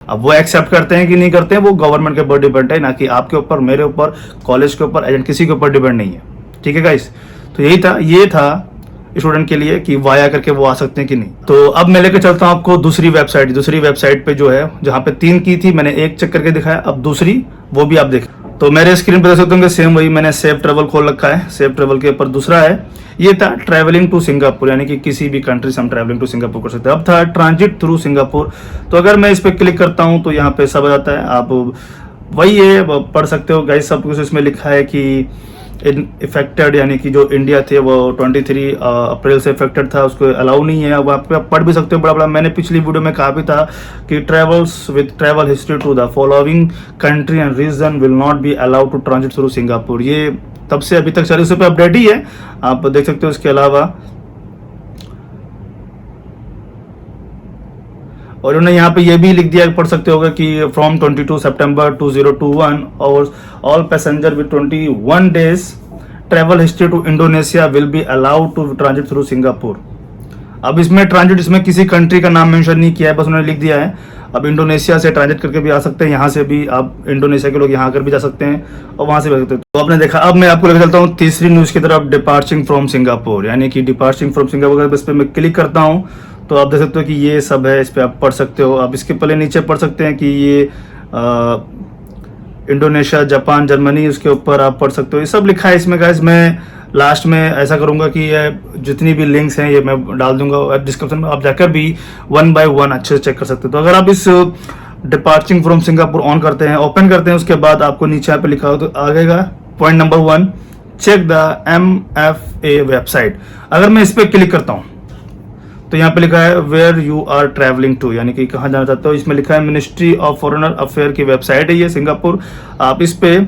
अब वो एक्सेप्ट करते हैं कि नहीं करते हैं वो गवर्नमेंट के ऊपर डिपेंड है, ना कि आपके ऊपर, मेरे ऊपर, कॉलेज के ऊपर, एजेंट किसी के ऊपर डिपेंड नहीं है। ठीक है गाइस, तो ये था स्टूडेंट के लिए कि वाया करके वो आ सकते हैं कि नहीं। तो अब मैं लेकर चलता हूँ आपको दूसरी वेबसाइट पे जो है, जहाँ पे 3 की थी, मैंने एक चेक करके दिखाया, अब दूसरी वो भी आप देखें। तो मेरे स्क्रीन पर देख सकते होंगे सेम वही मैंने सेफ ट्रेवल खोल रखा है। सेफ ट्रेवल के ऊपर दूसरा है, ये था ट्रैवलिंग टू सिंगापुर, यानी कि किसी भी कंट्री से हम ट्रैवलिंग टू सिंगापुर कर सकते हैं। अब था ट्रांजिट थ्रू सिंगापुर। तो अगर मैं इस पर क्लिक करता हूँ तो यहाँ पे सब आ जाता है, आप वही है पढ़ सकते हो गाइस। सब कुछ इसमें लिखा है कि इफेक्टेड, यानी कि जो इंडिया थे वो 23 अप्रैल से इफेक्टेड था, उसको अलाउ नहीं है। अब आप पढ़ भी सकते हो बड़ा बड़ा, मैंने पिछली वीडियो में कहा भी था कि travels with travel history to the following country and region will not be allowed to transit through Singapore. ये तब से अभी तक चल, उस पर अपडेट ही है, आप देख सकते हो। इसके अलावा और उन्होंने यहाँ पे ये भी लिख दिया, पढ़ सकते होगा कि फ्रॉम 22 सितंबर 2021 और all passenger with 21 days travel history to Indonesia will be allowed to transit through Singapore. अब इसमें ट्रांजिट, इसमें किसी कंट्री का नाम मेंशन नहीं किया है, बस उन्होंने लिख दिया है। अब इंडोनेशिया से ट्रांजिट करके भी आ सकते हैं, यहाँ से भी आप इंडोनेशिया के लोग यहाँ आकर भी जा सकते हैं और वहाँ से भी जा सकते हैं। तो आपने देखा। अब मैं आपको लेकर चलता हूँ तीसरी न्यूज़ की तरफ, डिपार्चिंग फ्रॉम सिंगापुर, यानी कि डिपार्चिंग फ्रॉम सिंगापुर। इस पर मैं क्लिक करता हूँ तो आप देख सकते हो कि ये सब है, इस पर आप पढ़ सकते हो। आप इसके पहले नीचे पढ़ सकते हैं कि ये इंडोनेशिया, जापान, जर्मनी, उसके ऊपर आप पढ़ सकते हो, ये सब लिखा है इसमें गाइस। मैं लास्ट में ऐसा करूंगा कि ये जितनी भी लिंक्स हैं ये मैं डाल दूंगा डिस्क्रिप्शन में, आप जाकर भी 1 by 1 अच्छे से चेक कर सकते हो। तो अगर आप इस डिपार्चिंग फ्रॉम सिंगापुर ऑन करते हैं, ओपन करते हैं, उसके बाद आपको नीचे यहाँ पे लिखा हो तो आएगा point number 1, check the MFA website. अगर मैं इस पर क्लिक करता हूँ तो यहाँ पे लिखा है where you are travelling to, यानी कि कहाँ जाना चाहते हो। इसमें लिखा है मिनिस्ट्री ऑफ फॉरेनर अफेयर की वेबसाइट है ये, सिंगापुर। आप इस पे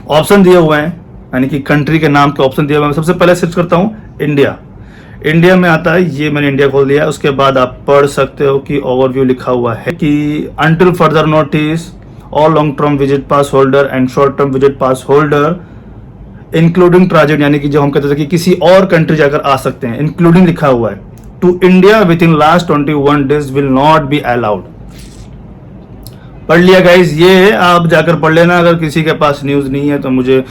ऑप्शन दिए हुए हैं, यानी कि कंट्री के नाम के ऑप्शन दिए हुए हैं। सबसे पहले सर्च करता हूँ इंडिया। इंडिया में आता है, ये मैंने इंडिया खोल दिया। उसके बाद आप पढ़ सकते हो कि ओवरव्यू लिखा हुआ है कि until further notice all long term visit pass holder and short term visit pass holder including transit, यानी कि जो हम कहते थे कि किसी और कंट्री जाकर आ सकते हैं, इंक्लूडिंग लिखा हुआ है, to India within last 21 days will not be allowed. पढ़ लिया गाइज, ये है, आप जाकर पढ़ लेना। अगर किसी के पास न्यूज़ नहीं है तो मुझे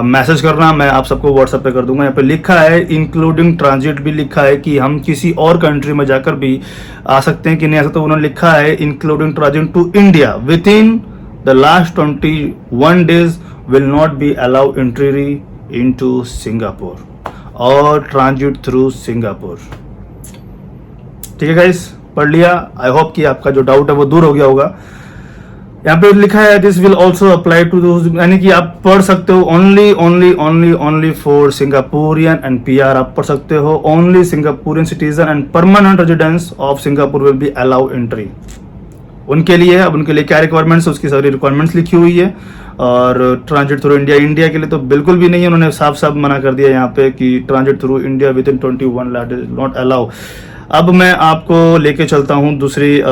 मैसेज करना, मैं आप सबको व्हाट्सएप पे कर दूंगा। यहाँ पे लिखा है इंक्लूडिंग ट्रांजिट भी लिखा है कि हम किसी और कंट्री में जाकर भी आ सकते हैं कि नहीं आ सकते। तो उन्होंने लिखा है including transit to India within the last 21 days will not be allow entry into Singapore और ट्रांजिट थ्रू सिंगापुर। ठीक है गाइस, पढ़ लिया। आई होप कि आपका जो डाउट है वो दूर हो गया होगा। यहाँ पे लिखा है this will also apply to those, यानी कि आप पढ़ सकते हो only for Singaporean and PR आप पढ़ सकते हो। Only Singaporean citizen and permanent residents of Singapore will be allow entry. उनके लिए, अब उनके लिए क्या रिक्वायरमेंट्स, उसकी सारी रिक्वायरमेंट्स लिखी हुई है। और ट्रांजिट थ्रू इंडिया के लिए तो बिल्कुल भी नहीं है, उन्होंने साफ साफ मना कर दिया यहाँ पे कि transit through India with in 21 days not allow. अब मैं आपको लेके चलता हूँ दूसरी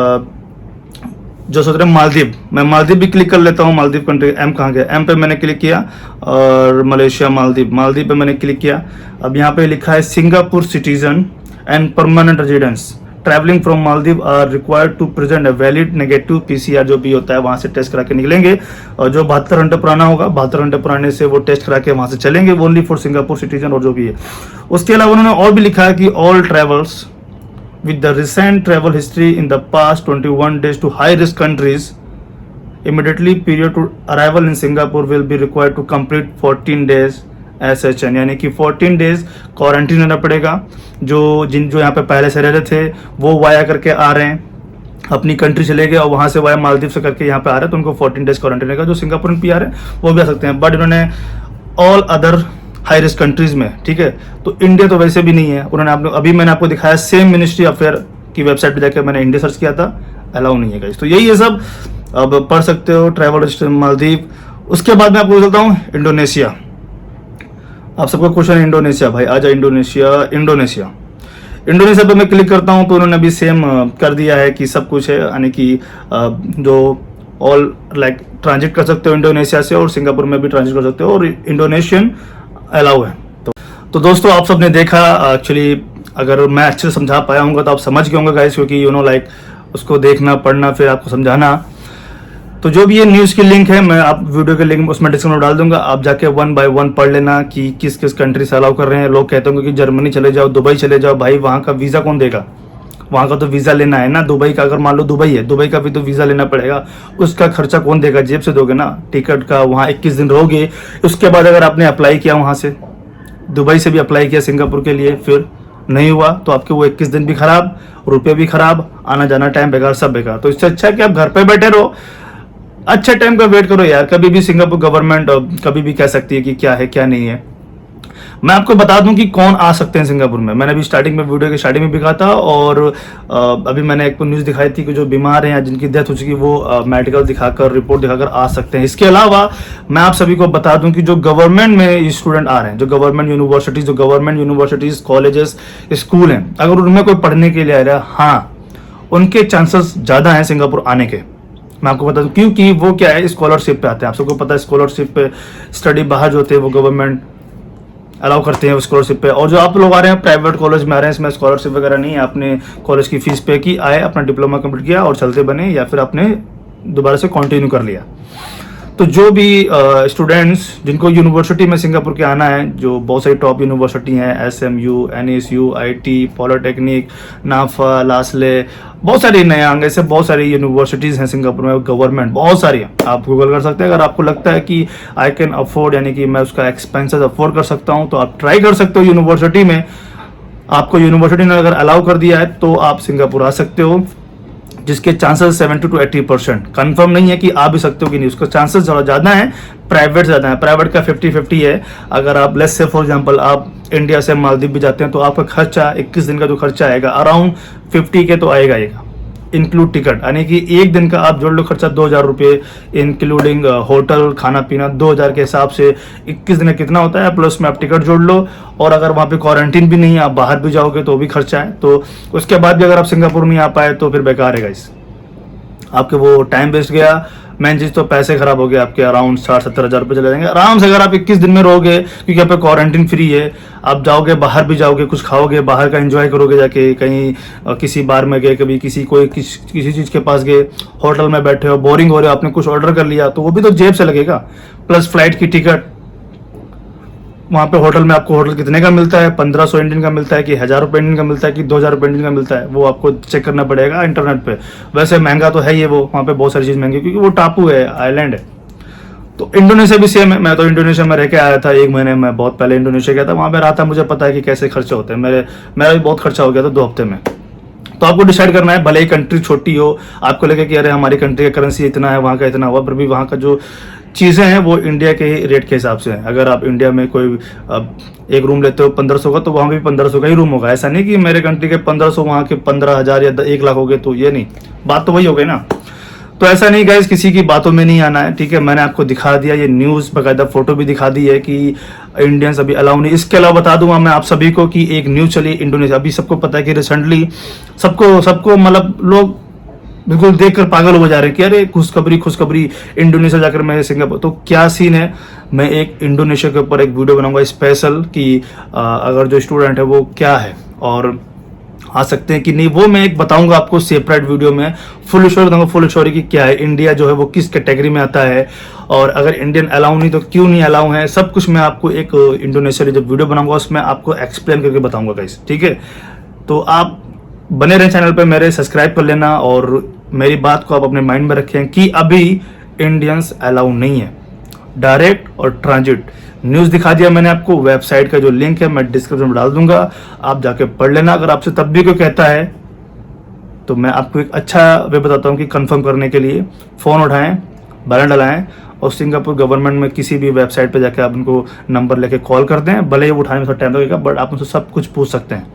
जो सोच रहे हैं मालदीव। मैं मालदीव भी क्लिक कर लेता हूँ। मालदीव कंट्री, एम कहाँ गया, एम पे मैंने क्लिक किया और मलेशिया, मालदीव पे मैंने क्लिक किया। अब यहाँ पे लिखा है Singapore citizen and permanent residents travelling from Maldives are required to present a valid negative PCR, जो भी होता है वहाँ से टेस्ट करा के निकलेंगे। और जो 72 घंटे पुराना होगा, 72 घंटे पुराने से वो टेस्ट करा के वहाँ से चलेंगे, ओनली फॉर सिंगापुर सिटीजन और जो भी है। उसके अलावा उन्होंने और भी लिखा है कि all travels with the recent travel history in the past 21 days to high risk countries immediately period to arrival in Singapore will be required to complete 14 days SHN, यानी कि 14 डेज क्वारंटीन रहना पड़ेगा। जो यहाँ पे पहले से रह रहे थे वो वाया करके आ रहे हैं, अपनी कंट्री चले गए और वहाँ से वाया मालदीव से करके यहाँ पे आ रहे हैं, तो उनको 14 डेज क्वारंटीन रहेगा। जो सिंगापुर में PR है वो भी आ सकते हैं, बट इन्होंने all other high risk countries में, ठीक है। तो इंडिया तो वैसे भी नहीं है, उन्होंने अभी मैंने आपको दिखाया सेम मिनिस्ट्री अफेयर की वेबसाइट पे जाकर मैंने इंडिया सर्च किया था, अलाउ नहीं है गाइस। तो यही है सब, अब पढ़ सकते हो ट्रैवल रजिस्टर मालदीव। उसके बाद मैं आपको बताता हूँ इंडोनेशिया। आप सबका क्वेश्चन है इंडोनेशिया, भाई आजा इंडोनेशिया पे मैं क्लिक करता हूँ तो उन्होंने अभी सेम कर दिया है कि सब कुछ है, यानी कि जो ऑल लाइक ट्रांजिट कर सकते हो इंडोनेशिया से, और सिंगापुर में भी ट्रांजिट कर सकते हो, और इंडोनेशियन अलाउ है। तो दोस्तों आप सबने देखा, एक्चुअली अगर मैं अच्छे से समझा पाया हूँ तो आप समझ गए होंगे गाइस, क्योंकि लाइक उसको देखना, पढ़ना, फिर आपको समझाना। तो जो भी ये न्यूज़ की लिंक है, मैं आप वीडियो के लिंक उसमें डिस्क्रिप्शन में डाल दूंगा, आप जाके 1 बाय 1 पढ़ लेना कि किस किस कंट्री से अलाउ कर रहे हैं। लोग कहते होंगे कि जर्मनी चले जाओ, दुबई चले जाओ, भाई वहाँ का वीज़ा कौन देगा? वहाँ का तो वीज़ा लेना है ना। दुबई का अगर मान लो दुबई है, दुबई का भी तो वीज़ा लेना पड़ेगा, उसका खर्चा कौन देगा? जेब से दोगे ना, टिकट का। वहाँ 21 दिन रहोगे, उसके बाद अगर आपने अप्लाई किया वहाँ से, दुबई से भी अप्लाई किया सिंगापुर के लिए, फिर नहीं हुआ तो आपके वो 21 दिन भी खराब, रुपये भी खराब, आना जाना टाइम बेकार, सब बेकार। तो इससे अच्छा है कि आप घर पे बैठे रहो, अच्छे टाइम का वेट करो यार। कभी भी सिंगापुर गवर्नमेंट कभी भी कह सकती है कि क्या है क्या नहीं है। मैं आपको बता दूं कि कौन आ सकते हैं सिंगापुर में। मैंने अभी स्टार्टिंग में, वीडियो के स्टार्टिंग में भी कहा था, और अभी मैंने एक न्यूज़ दिखाई थी कि जो बीमार हैं या जिनकी डेथ हो चुकी वो मेडिकल दिखाकर, रिपोर्ट दिखाकर आ सकते हैं। इसके अलावा मैं आप सभी को बता दूं कि जो गवर्नमेंट में स्टूडेंट आ रहे हैं, जो गवर्नमेंट यूनिवर्सिटीज़, कॉलेजेस, स्कूल हैं, अगर उनमें कोई पढ़ने के लिए आ रहा है, हाँ, उनके चांसेस ज़्यादा हैं सिंगापुर आने के। मैं आपको बता दूं क्योंकि वो क्या है, स्कॉलरशिप पे आते हैं। आप सबको पता है स्कॉलरशिप पे स्टडी बाहर जो होते हैं वो गवर्नमेंट अलाउ करते हैं स्कॉलरशिप पे। और जो आप लोग आ रहे हैं प्राइवेट कॉलेज में आ रहे हैं, इसमें स्कॉलरशिप वगैरह नहीं है, आपने कॉलेज की फीस पे की, आए, अपना डिप्लोमा कंप्लीट किया और चलते बने, या फिर आपने दोबारा से कंटिन्यू कर लिया। तो जो भी स्टूडेंट्स जिनको यूनिवर्सिटी में सिंगापुर के आना है, जो बहुत सारी टॉप यूनिवर्सिटी हैं, SMU, NSU, IT, पॉलिटेक्निक, नाफा, लासले, बहुत सारी नयांग, ऐसे बहुत सारी यूनिवर्सिटीज़ हैं सिंगापुर में, गवर्नमेंट बहुत सारी हैं। आप गूगल कर सकते हैं। अगर आपको लगता है कि आई कैन अफोर्ड, यानी कि मैं उसका एक्सपेंसेस अफोर्ड कर सकता हूँ, तो आप ट्राई कर सकते हो यूनिवर्सिटी में। आपको यूनिवर्सिटी ने अगर अलाउ कर दिया है तो आप सिंगापुर आ सकते हो, जिसके चांसेस 70 to 80%। कन्फर्म नहीं है कि आ भी सकते हो कि नहीं, उसका चांसेस थोड़ा ज़्यादा है, प्राइवेट ज़्यादा है। प्राइवेट का 50-50 है। अगर आप लेट्स से फॉर एग्जांपल आप इंडिया से मालदीव भी जाते हैं तो आपका खर्चा 21 दिन का जो खर्चा आएगा अराउंड 50 के तो आएगा, इंक्लूड टिकट, यानी कि एक दिन का आप जोड़ लो खर्चा 2000 रुपये, इंक्लूडिंग होटल, खाना पीना, 2000 के हिसाब से 21 दिन कितना होता है, प्लस में आप टिकट जोड़ लो। और अगर वहाँ पे क्वारंटीन भी नहीं है, आप बाहर भी जाओगे तो भी खर्चा है। तो उसके बाद भी अगर आप सिंगापुर नहीं आ पाए तो फिर बेकार है गाइस, आपके वो टाइम वेस्ट गया। मेन चीज़ तो पैसे खराब हो गए आपके, अराउंड 60-70 हज़ार रुपये चले जाएंगे आराम से अगर आप 21 दिन में रहोगे, क्योंकि यहाँ पे क्वारंटीन फ्री है। आप जाओगे, बाहर भी जाओगे, कुछ खाओगे, बाहर का एंजॉय करोगे, जाके कहीं किसी बार में गए, कभी किसी चीज़ के पास गए, होटल में बैठे हो, बोरिंग हो रहे हो, आपने कुछ ऑर्डर कर लिया तो वो भी तो जेब से लगेगा, प्लस फ्लाइट की टिकट। वहाँ पे होटल में आपको होटल कितने का मिलता है, 1500 इंडियन का मिलता है कि 1000 रुपये इंडियन का मिलता है कि 2000 रुपये इंडियन का मिलता है, वो आपको चेक करना पड़ेगा इंटरनेट पे। वैसे महंगा तो है ये, वो वहाँ पे बहुत सारी चीज़ महंगी, क्योंकि वो टापू है, आइलैंड है। तो इंडोनेशिया भी सेम है। मैं तो इंडोनेशिया में रह के आया था 1 महीने में, बहुत पहले इंडोनेशिया गया था, वहाँ पे रहा था, मुझे पता है कि कैसे खर्चे होते हैं। मेरा भी बहुत खर्चा हो गया था 2 हफ्ते में। तो आपको डिसाइड करना है, भले ही कंट्री छोटी हो, आपको लगे कि अरे हमारी कंट्री का करेंसी इतना है, वहाँ का इतना हुआ, पर भी वहाँ का जो चीज़ें हैं वो इंडिया के रेट के हिसाब से हैं। अगर आप इंडिया में कोई एक रूम लेते हो 1500 का, तो वहाँ भी 1500 का ही रूम होगा। ऐसा नहीं कि मेरे कंट्री के 1500 वहाँ के 15,000 या 1 लाख हो गए, तो ये नहीं, बात तो वही हो गई ना। तो ऐसा नहीं गाइस, किसी की बातों में नहीं आना है, ठीक है। मैंने आपको दिखा दिया, ये न्यूज़ बाकायदा फोटो भी दिखा दी है कि इंडियंस अभी अलाउ नहीं। इसके अलावा बता दूंगा मैं आप सभी को कि एक न्यूज़ चली इंडोनेशिया, अभी सबको पता है कि रिसेंटली सबको मतलब लोग बिल्कुल देखकर पागल हो जा रहे हैं कि अरे खुशखबरी इंडोनेशिया जाकर मैं सिंगापुर। तो क्या सीन है, मैं एक इंडोनेशिया के ऊपर एक वीडियो बनाऊंगा स्पेशल कि अगर जो स्टूडेंट है वो क्या है और आ सकते हैं कि नहीं, वो मैं एक बताऊंगा आपको सेपरेट वीडियो में। फुल स्टोरी बताऊंगा, फुल स्टोरी की क्या है, इंडिया जो है वो किस कैटेगरी में आता है, और अगर इंडियन अलाउ नहीं तो क्यों नहीं अलाउ है, सब कुछ मैं आपको एक इंडोनेशिया जब वीडियो बनाऊंगा उसमें आपको एक्सप्लेन करके बताऊंगा गाइस, ठीक है। तो आप बने रहें चैनल पे मेरे, सब्सक्राइब कर लेना, और मेरी बात को आप अपने माइंड में रखें कि अभी इंडियंस अलाउ नहीं है, डायरेक्ट और ट्रांजिट। न्यूज़ दिखा दिया मैंने आपको, वेबसाइट का जो लिंक है मैं डिस्क्रिप्शन में डाल दूंगा, आप जाके पढ़ लेना। अगर आपसे तब भी कोई कहता है तो मैं आपको एक अच्छा वे बताता हूँ कि कंफर्म करने के लिए फ़ोन उठाएं, बैलेंस डलाएं, और सिंगापुर गवर्नमेंट में किसी भी वेबसाइट पे जाके आप उनको नंबर लेके कॉल कर दें। भले ही वो उठाने में थोड़ा टाइम लगेगा, बट आप उनसे सब कुछ पूछ सकते हैं।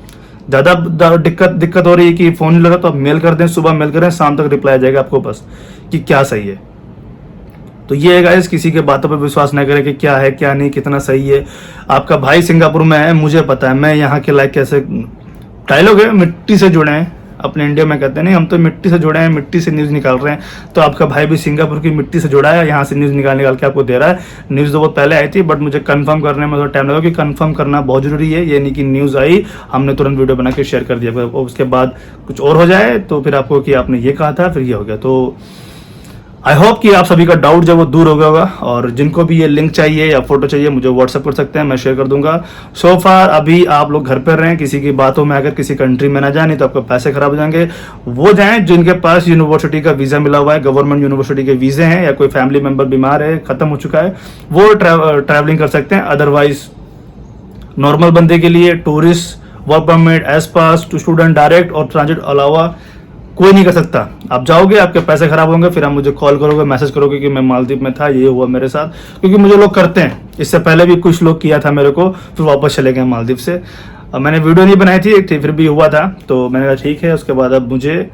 ज़्यादा दिक्कत हो रही है कि फ़ोन नहीं लगा तो आप मेल कर दें, सुबह मेल करें, शाम तक रिप्लाई आ जाएगा आपको बस कि क्या सही है। तो ये है गाइस, किसी के बातों पर विश्वास न करें कि क्या है क्या नहीं, कितना सही है। आपका भाई सिंगापुर में है, मुझे पता है, मैं यहाँ के लायक कैसे डायलॉग है, मिट्टी से जुड़े हैं, अपने इंडिया में कहते हैं नहीं हम तो मिट्टी से जुड़े हैं, मिट्टी से न्यूज़ निकाल रहे हैं, तो आपका भाई भी सिंगापुर की मिट्टी से जुड़ा है, यहाँ से न्यूज़ निकाल के आपको दे रहा है। न्यूज़ तो बहुत पहले आई थी, बट मुझे कंफर्म करने में थोड़ा टाइम लगा, कि कंफर्म करना बहुत ज़रूरी है। ये नहीं कि न्यूज़ आई हमने तुरंत वीडियो बना के शेयर कर दिया, उसके बाद कुछ और हो जाए तो फिर आपको कि आपने ये कहा था फिर ये हो गया। तो आई होप कि आप सभी का डाउट जो वो दूर हो गया होगा, और जिनको भी ये लिंक चाहिए या फोटो चाहिए मुझे व्हाट्सअप कर सकते हैं, मैं शेयर कर दूंगा। सो फार अभी आप लोग घर पर रहें, किसी की बातों में अगर किसी कंट्री में ना जाए, नहीं तो आपके पैसे खराब हो जाएंगे। वो जाएं जिनके पास यूनिवर्सिटी का वीज़ा मिला हुआ है, गवर्नमेंट यूनिवर्सिटी के वीज़े हैं, या कोई फैमिली मेम्बर बीमार है, खत्म हो चुका है, वो ट्रैवलिंग कर सकते हैं। अदरवाइज नॉर्मल बंदे के लिए tourist, work permit, S pass, to student direct और ट्रांजिट अलावा कोई नहीं कर सकता। आप जाओगे, आपके पैसे खराब होंगे, फिर आप मुझे कॉल करोगे, मैसेज करोगे कि मैं मालदीव में था, ये हुआ मेरे साथ, क्योंकि मुझे लोग करते हैं। इससे पहले भी कुछ लोग किया था मेरे को, फिर वापस चले गए मालदीव से। मैंने वीडियो नहीं बनाई थी, फिर भी हुआ था, तो मैंने कहा ठीक है। उसके बाद अब मुझे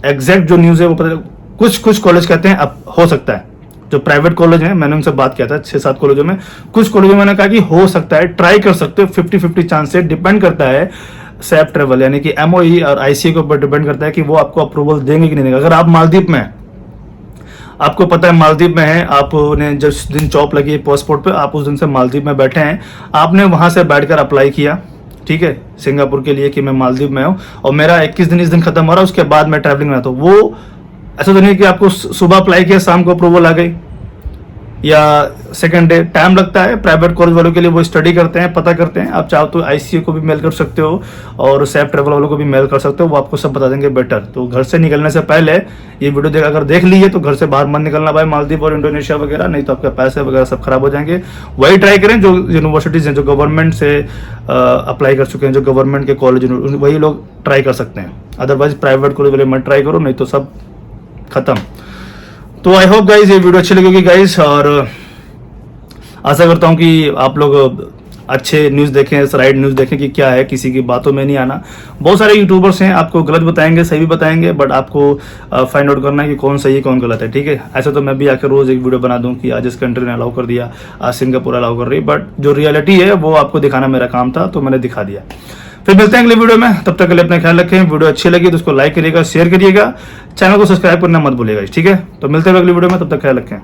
एग्जैक्ट जो न्यूज़ है वो पता, कुछ कॉलेज कहते हैं अब हो सकता है, जो प्राइवेट कॉलेज हैं, मैंने उनसे बात किया था 6-7 कॉलेजों में, कुछ कॉलेजों में मैंने कहा कि हो सकता है, ट्राई कर सकते हो, 50-50 चांस है, डिपेंड करता है सैप ट्रेवल यानी कि एमओई और आईसीए के ऊपर डिपेंड करता है कि वो आपको अप्रूवल देंगे कि नहीं देंगे। अगर आप मालदीव में हैं, आपको पता है मालदीव में है, आपने जिस दिन चौप लगी है पासपोर्ट पे, आप उस दिन से मालदीव में बैठे हैं, आपने वहां से बैठकर अप्लाई किया, ठीक है, सिंगापुर के लिए कि मैं मालदीव में हूँ और मेरा 21 दिन इस दिन खत्म हो रहा है, उसके बाद मैं ट्रैवलिंग में, तो वो ऐसा तो नहीं कि आपको सुबह अप्लाई किया शाम को अप्रूवल आ गई या सेकंड डे, टाइम लगता है। प्राइवेट कॉलेज वालों के लिए वो स्टडी करते हैं, पता करते हैं। आप चाहो तो आईसीए को भी मेल कर सकते हो और सैप ट्रेवल वालों को भी मेल कर सकते हो, वो आपको सब बता देंगे बेटर। तो घर से निकलने से पहले ये वीडियो अगर देख ली है तो घर से बाहर मत निकलना भाई, मालदीव और इंडोनेशिया वगैरह, नहीं तो आपके पैसे वगैरह सब खराब हो जाएंगे। वही ट्राई करें जो यूनिवर्सिटीज़ हैं, जो गवर्नमेंट से अप्लाई कर चुके हैं, जो गवर्नमेंट के कॉलेज, वही लोग ट्राई कर सकते हैं। अदरवाइज प्राइवेट कॉलेज वाले मत ट्राई करो, नहीं तो सब खत्म। तो आई होप गाइज ये वीडियो अच्छी लगेगी गाइज, और आशा करता हूँ कि आप लोग अच्छे न्यूज़ देखें, राइट न्यूज़ देखें कि क्या है, किसी की बातों में नहीं आना। बहुत सारे यूट्यूबर्स हैं, आपको गलत बताएंगे, सही भी बताएंगे, बट आपको फाइंड आउट करना है कि कौन सही है कौन गलत है, ठीक है। ऐसा तो मैं भी आकर रोज़ एक वीडियो बना दूं कि आज इस कंट्री ने अलाउ कर दिया, आज सिंगापुर अलाउ कर रही, बट जो रियलिटी है वो आपको दिखाना मेरा काम था, तो मैंने दिखा दिया। फिर मिलते हैं अगले वीडियो में, तब तक के लिए अपना ख्याल रखें। वीडियो अच्छी लगी तो उसको लाइक करिएगा, शेयर करिएगा, चैनल को सब्सक्राइब करना मत भूलिएगा, ठीक है। तो मिलते हैं अगले वीडियो में, तब तक ख्याल रखें।